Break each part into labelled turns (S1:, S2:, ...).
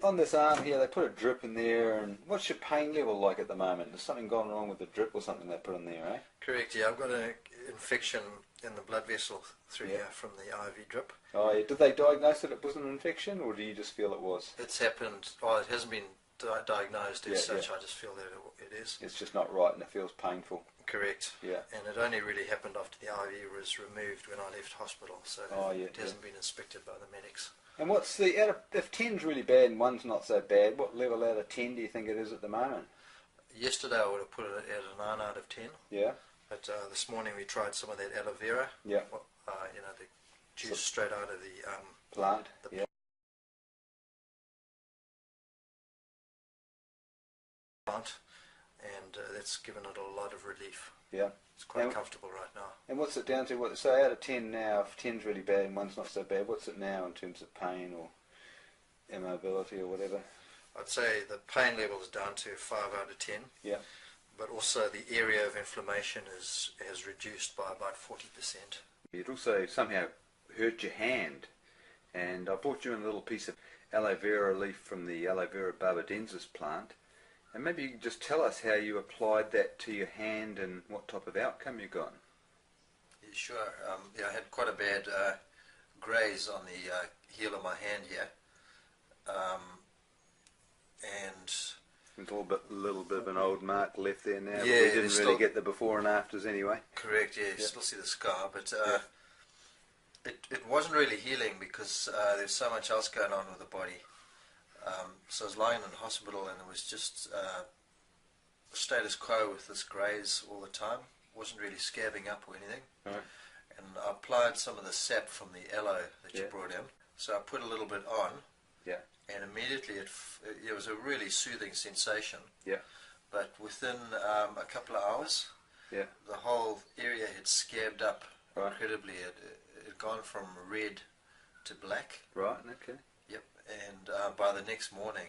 S1: On this arm here, they put a drip in there, and what's your pain level like at the moment? There's something gone wrong with the drip or something they put in there, eh?
S2: Correct, yeah. I've got an infection in the blood vessel through here from the IV drip.
S1: Oh, yeah. Did they diagnose that it was an infection, or do you just feel it was?
S2: It's happened, it hasn't been diagnosed as such. I just feel that it is.
S1: It's just not right and it feels painful.
S2: Correct.
S1: Yeah.
S2: And it only really happened after the IV was removed when I left hospital, so it hasn't been inspected by the medics.
S1: And what's the, if 10's really bad and 1's not so bad, what level out of 10 do you think it is at the moment?
S2: Yesterday I would have put it at a 9 out of 10.
S1: Yeah.
S2: But this morning we tried some of that aloe vera.
S1: Yeah.
S2: You know, the juice straight out of the
S1: plant. Yeah.
S2: Plant, and that's given it a lot of relief.
S1: Yeah.
S2: It's quite comfortable right now.
S1: And what's it down to? So out of 10 now, if 10's really bad and 1's not so bad, what's it now in terms of pain or immobility or whatever?
S2: I'd say the pain level is down to 5 out of 10.
S1: Yeah.
S2: But also the area of inflammation has reduced by about 40%.
S1: It also somehow hurt your hand, and I brought you in a little piece of aloe vera leaf from the aloe vera barbadensis plant, and maybe you can just tell us how you applied that to your hand and what type of outcome you got.
S2: Yeah, sure. Yeah, I had quite a bad graze on the heel of my hand here, and
S1: there's a little bit of an old mark left there now.
S2: Yeah,
S1: but we didn't really get the before and afters anyway.
S2: Correct, yeah, you still see the scar, but it wasn't really healing because there's so much else going on with the body. So I was lying in hospital and it was just status quo with this graze all the time. Wasn't really scabbing up or anything.
S1: Right.
S2: And I applied some of the sap from the aloe that you brought in. So I put a little bit on.
S1: Yeah.
S2: And immediately it was a really soothing sensation.
S1: Yeah.
S2: But within a couple of hours, the whole area had scabbed up incredibly. It had gone from red to black.
S1: Right, okay.
S2: Yep. And by the next morning,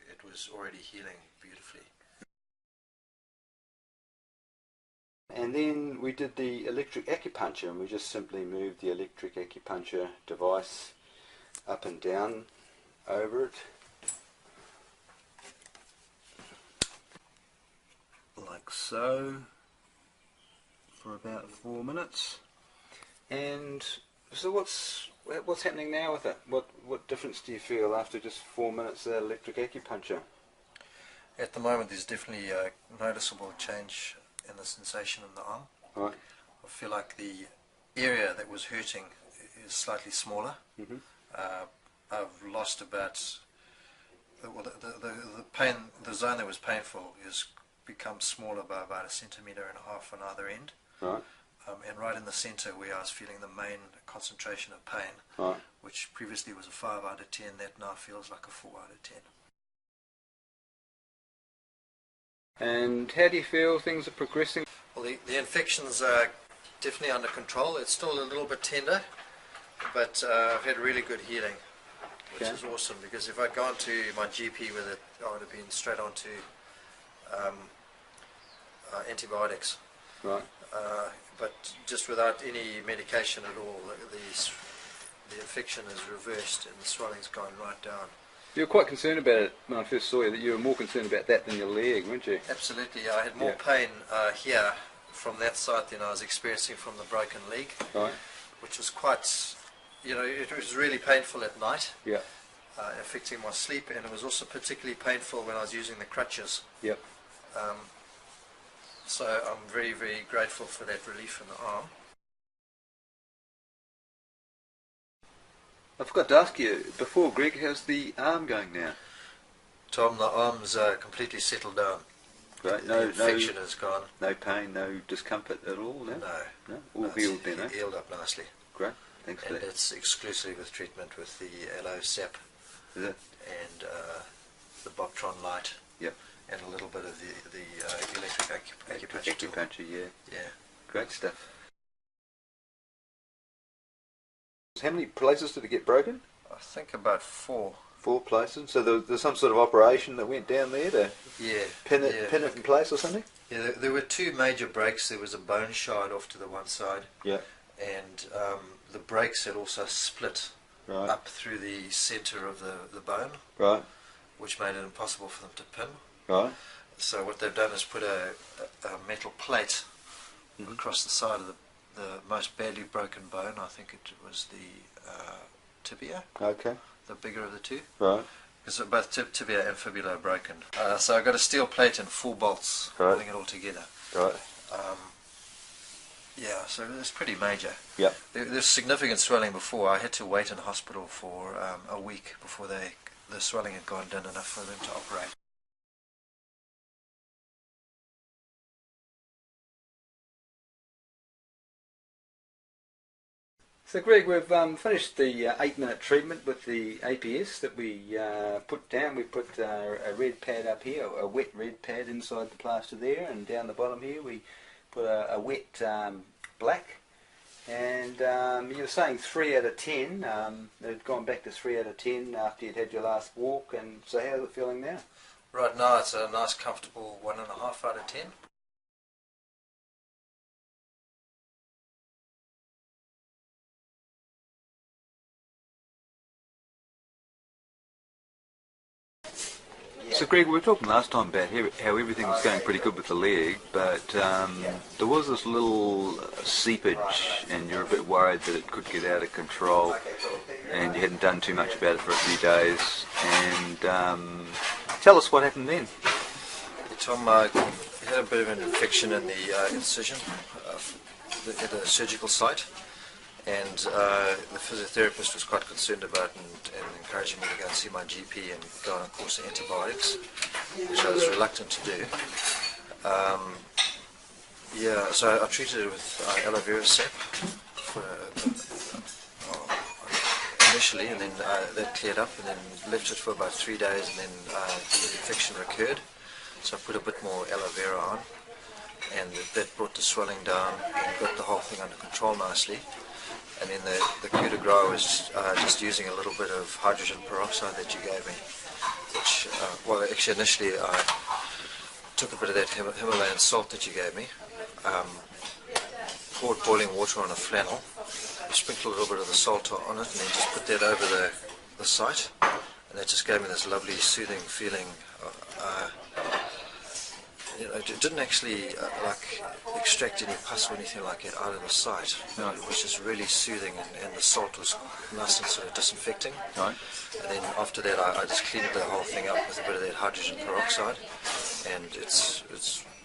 S2: it was already healing beautifully.
S1: And then we did the electric acupuncture, and we just simply moved the electric acupuncture device up and down over it, like so, for about 4 minutes. And so what's happening now with it? What difference do you feel after just 4 minutes of electric acupuncture?
S2: At the moment there's definitely a noticeable change in the sensation in the arm.
S1: Right.
S2: I feel like the area that was hurting is slightly smaller.
S1: Mm-hmm.
S2: I've lost about the pain. The zone that was painful has become smaller by about 1.5 centimeters on either end.
S1: Right.
S2: And right in the centre where I was feeling the main concentration of pain, which previously was a 5 out of 10, that now feels like a 4 out of 10.
S1: And how do you feel things are progressing?
S2: Well, the infections are definitely under control. It's still a little bit tender, but I've had really good healing, which is awesome, because if I'd gone to my GP with it, I would have been straight on to antibiotics.
S1: Right.
S2: But just without any medication at all, the infection is reversed and the swelling's gone right down.
S1: You were quite concerned about it when I first saw you, that you were more concerned about that than your leg, weren't you?
S2: Absolutely, I had more pain here from that side than I was experiencing from the broken leg, which was quite, it was really painful at night, affecting my sleep, and it was also particularly painful when I was using the crutches.
S1: Yep.
S2: So I'm very, very grateful for that relief in the arm.
S1: I forgot to ask you before, Greg, how's the arm going now?
S2: Tom, the arm's completely settled down.
S1: Great.
S2: The infection is gone.
S1: No pain, no discomfort at all, no?
S2: No.
S1: All healed then, eh?
S2: Healed up nicely.
S1: Great, thanks for that.
S2: And it's exclusively with treatment with the aloe sap.
S1: Is it?
S2: And the Boptron light.
S1: Yep.
S2: And a little bit of the electric acupuncture.
S1: Acupuncture, yeah.
S2: Yeah.
S1: Great stuff. How many places did it get broken?
S2: I think about 4.
S1: 4 places? So there's some sort of operation that went down there to pin it in place or something?
S2: Yeah, there were 2 major breaks. There was a bone shard off to the one side.
S1: Yeah.
S2: And the breaks had also split
S1: Right.
S2: up through the centre of the bone,
S1: Right.
S2: which made it impossible for them to pin.
S1: Right.
S2: So what they've done is put a metal plate across the side of the most badly broken bone. I think it was the tibia,
S1: Okay.
S2: the bigger of the two.
S1: Right.
S2: Because both tibia and fibula are broken. So I got a steel plate and 4 bolts holding it all together.
S1: Right.
S2: Yeah, so it's pretty major.
S1: Yep.
S2: There's significant swelling before. I had to wait in hospital for a week before the swelling had gone down enough for them to operate.
S1: So Greg, we've finished the 8-minute treatment with the APS that we put down. We put a red pad up here, a wet red pad inside the plaster there, and down the bottom here we put a wet black. And you were saying 3 out of 10. It had gone back to 3 out of 10 after you'd had your last walk. And so how's it feeling now?
S2: Right now it's a nice comfortable 1.5 out of 10.
S1: So Greg, we were talking last time about how everything was going pretty good with the leg, but there was this little seepage and you're a bit worried that it could get out of control, and you hadn't done too much about it for a few days. And tell us what happened then.
S2: Tom had a bit of an infection in the incision at the surgical site, and the physiotherapist was quite concerned about and encouraging me to go and see my GP and go on a course of antibiotics, which I was reluctant to do. So I treated it with aloe vera sap for, initially, and then that cleared up, and then left it for about 3 days, and then the infection recurred. So I put a bit more aloe vera on, and that brought the swelling down and got the whole thing under control nicely. And then the coup de grace was just using a little bit of hydrogen peroxide that you gave me, which, actually initially I took a bit of that Himalayan salt that you gave me, poured boiling water on a flannel, sprinkled a little bit of the salt on it, and then just put that over the site, and that just gave me this lovely soothing feeling. It didn't actually extract any pus or anything like that out of the site. No. It was just really soothing, and the salt was nice and sort of disinfecting. Right. And then after that, I just cleaned the whole thing up with a bit of that hydrogen peroxide, and it's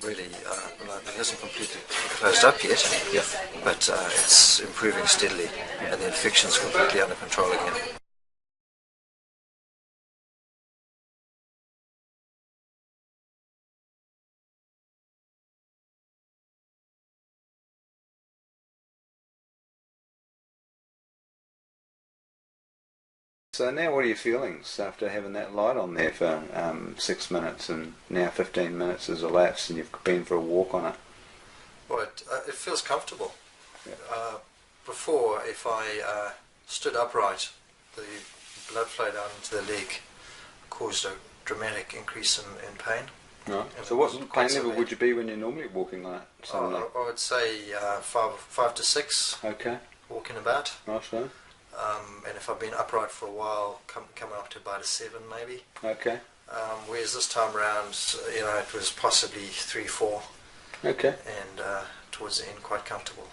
S2: really it hasn't completely closed up yet. Yeah. But it's improving steadily, and the infection's completely under control again.
S1: So now what are your feelings after having that light on there for 6 minutes, and now 15 minutes has elapsed and you've been for a walk on it?
S2: Well, it feels comfortable.
S1: Yeah.
S2: Before, if I stood upright, the blood flow down into the leg caused a dramatic increase in pain.
S1: Right. So what pain level would you be when you're normally walking like that?
S2: I would say 5 to 6.
S1: Okay.
S2: Walking about.
S1: Nice one.
S2: And if I've been upright for a while, coming up to about a 7 maybe.
S1: Okay.
S2: Whereas this time around, it was possibly 3, 4.
S1: Okay.
S2: And towards the end, quite comfortable.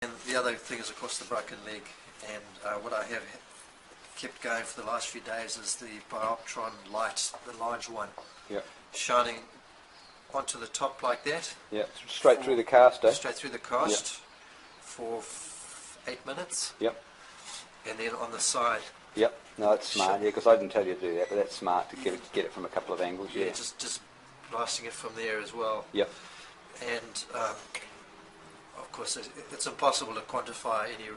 S2: And the other thing is, of course, the broken leg. And what I have kept going for the last few days is the Bioptron light, the large one, shining onto the top like that. Yeah,
S1: straight through the cast, eh?
S2: Straight through the cast for 8 minutes.
S1: Yep.
S2: And then on the side.
S1: Yep. No, that's smart. Yeah, because I didn't tell you to do that, but that's smart to get it from a couple of angles. Yeah.
S2: Just blasting it from there as well.
S1: Yep.
S2: And of course, it's impossible to quantify any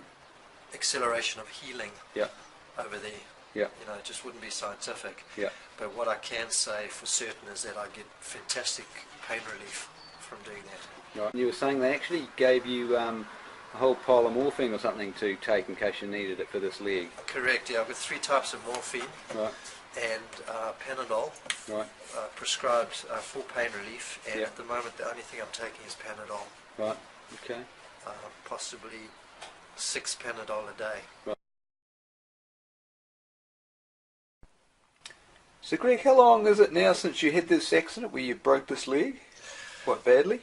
S2: acceleration of healing.
S1: Yep.
S2: Over there.
S1: Yeah.
S2: It just wouldn't be scientific.
S1: Yeah.
S2: But what I can say for certain is that I get fantastic pain relief from doing that.
S1: Right. You were saying they actually gave you a whole pile of morphine or something to take in case you needed it for this leg.
S2: Correct, yeah. I've got 3 types of morphine.
S1: Right.
S2: and Panadol,
S1: Right.
S2: prescribed for pain relief, and
S1: Yeah.
S2: at the moment the only thing I'm taking is Panadol,
S1: Right. Okay.
S2: possibly 6 Panadol a day.
S1: Right. So, Greg, how long is it now since you had this accident where you broke this leg? Quite badly?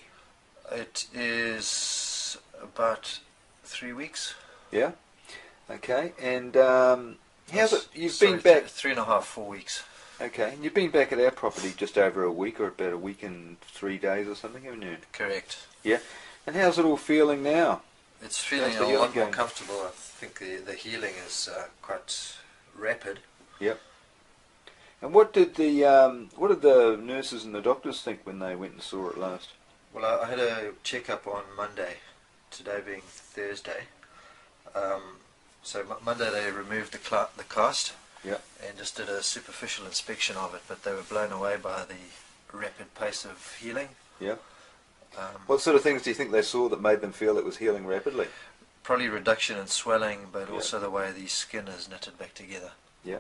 S2: It is about 3 weeks.
S1: Yeah. Okay. And how's it? You've
S2: Sorry,
S1: been back.
S2: 3.5, 4 weeks.
S1: Okay. And you've been back at our property just over a week, or about a week and 3 days or something, haven't you?
S2: Correct.
S1: Yeah. And how's it all feeling now?
S2: It's feeling
S1: How's the
S2: a
S1: healing
S2: lot more
S1: going?
S2: comfortable. I think the healing is quite rapid.
S1: Yep. And what did the nurses and the doctors think when they went and saw it last?
S2: Well, I had a checkup on Monday, today being Thursday. So Monday they removed the cast,
S1: Yep.
S2: and just did a superficial inspection of it, but they were blown away by the rapid pace of healing.
S1: Yeah. What sort of things do you think they saw that made them feel it was healing rapidly?
S2: Probably reduction in swelling, but
S1: Yeah.
S2: also the way the skin is knitted back together.
S1: Yeah.